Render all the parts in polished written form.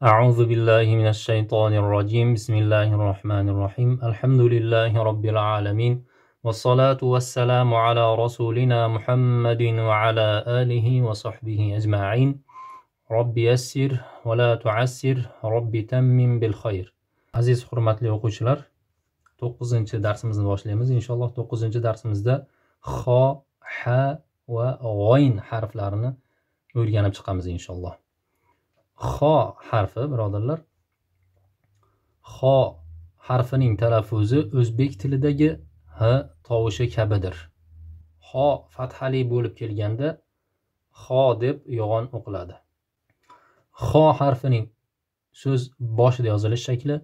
أعوذ بالله من الشيطان الرجيم بسم الله الرحمن الرحيم الحمد لله رب العالمين والصلاة والسلام على رسولنا محمد وعلى آله وصحبه أجمعين رب يسر ولا تعسر رب تمم بالخير. Aziz hurmatli o'quvchilar, 9-darsimizni boshlaymiz. Inshaalloh 9-darsimizda xo, ha va g'oyn harflarini o'rganib chiqamiz inshaalloh. Xo harfi, birodarlar, xo harfining talaffuzi o'zbek tilidagi h tovushi kabidir. Xo fathali bo'lib kelganda xo deb yo'g'on o'qiladi. Xo harfining so'z boshida yozilish shakli,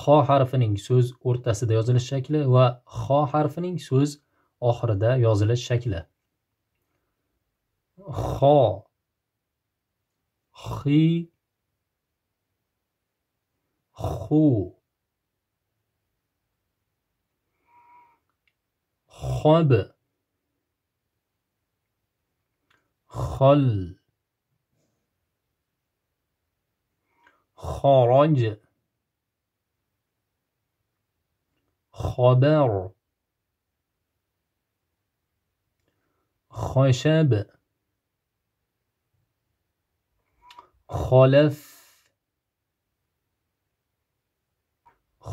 xo harfining so'z o'rtasida yozilish shakli va xo harfining so'z oxirida yozilish shakli. Xo, xi, xu, xob, xol, xoroj, xobar, xoshab, xolaf,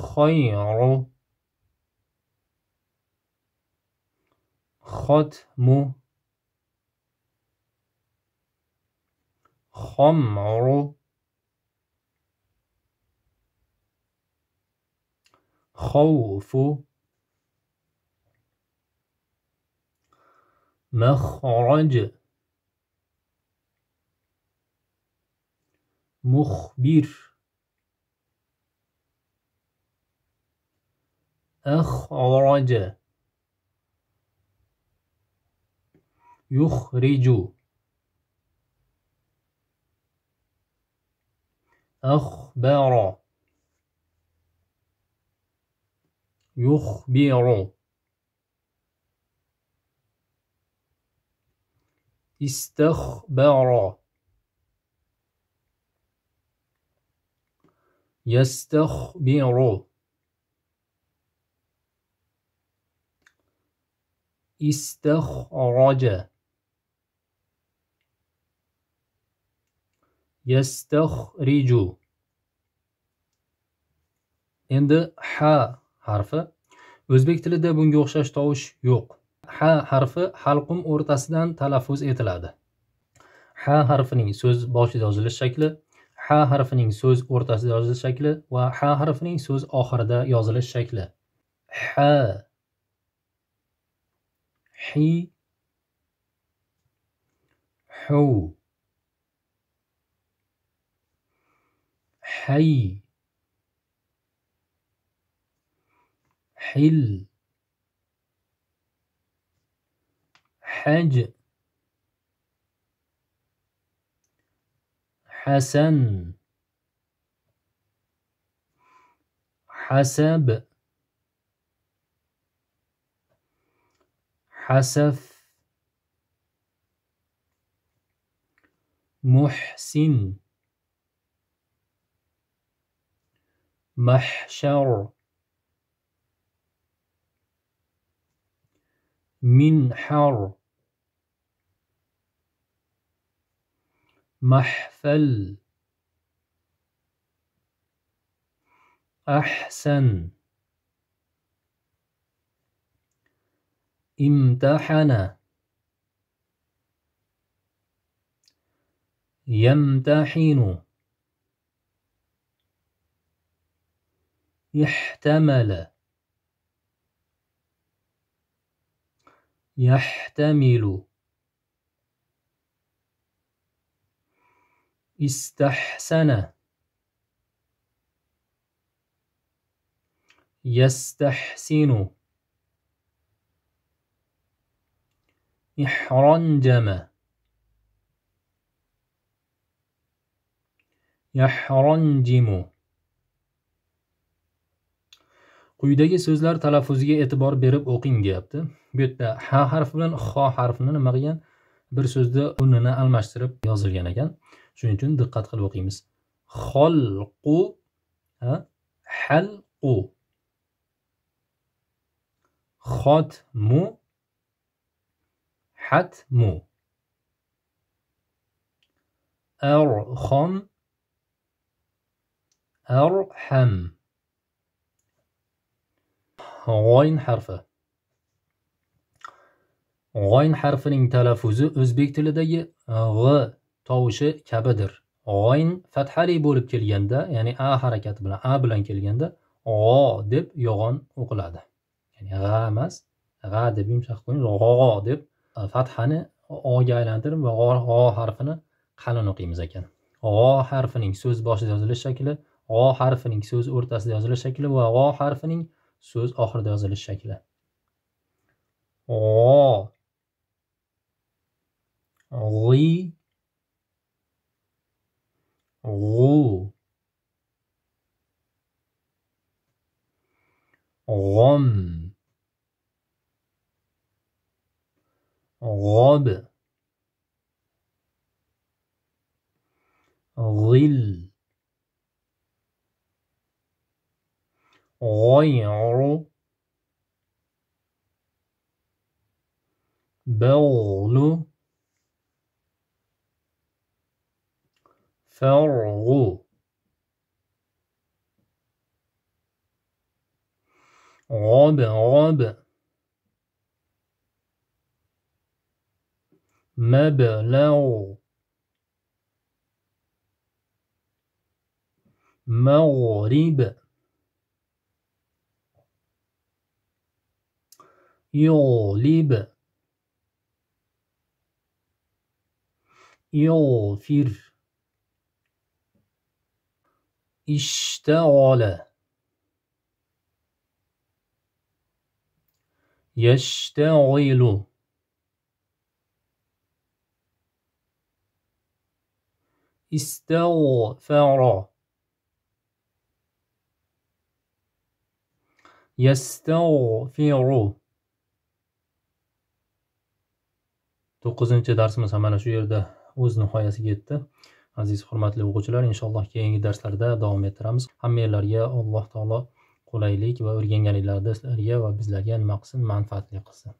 xoyru, xotmu, xomru, xawfu, مخرج، مخبر، أخرج، يخرج، أخبر، يخبر، استخبر، يستخبر، استخرج، يستخرج. Endi ha harfi. O'zbek tilida bunga o'xshash tovush yo'q. Ha harfi halqum o'rtasidan talaffuz etiladi. Ha harfining so'z boshida yozilish shakli, ha harfining so'z o'rtasida yozilish shakli va ha harfining so'z oxirida yozilish shakli. Ha, hi, hu, hay, حل، حج، حسن، حسب، حسف، محسن، محشر، منحر، محفل، أحسن، امتحن، يمتحن، احتمل، يحتمل، استحسن، يستحسن، احرنجم، يحرنجم. Quyidagi so'zlar talaffuziga e'tibor berib o'qing deyapti. Bu yerda ha harfi bilan xo harfini nima qilgan? Bir so'zda o'rnini almashtirib yozilgan ekan. Shuning uchun diqqat qilib o'qiymiz. xalqu, halqu, xotmu, hatmu, arxam, arham. G'oyn harfi. G'oyn harfining talaffuzi o'zbek tilidagi g'i tovushi kabidir. G'oyn fathali bo'lib kelganda, ya'ni a harakati bilan, a bilan kelganda g'o deb yo'g'on o'qiladi. Ya'ni g'a emas, g'a deb yumshoq qo'ying, g'o deb fathani o'ga aylantirib va g'o harfini qalin o'qiymiz ekan. G'o harfining so'z boshida yozilish shakli, g'o harfining so'z o'rtasida yozilish shakli va g'o harfining so'z oxirida yozilish shakli. G'o, g'i, g'u, g'om, g'ob, g'il, g'oyru, bag'lu, farg'u, g'ob, g'ob, مبلغ، مغرب، يغلب، يغفر، اشتغل، يشتغل، استغفر، يستغفر. 9-chi darsimiz ham mana shu yerda o'z nihoyasiga yetdi. Aziz hurmatli o'quvchilar, inshaalloh keyingi darslarda davom ettiramiz. Hammanglarga Alloh taolo qulaylik va o'rganganliklaringizga va bizlarga nima qilsin, manfaatli qilsin.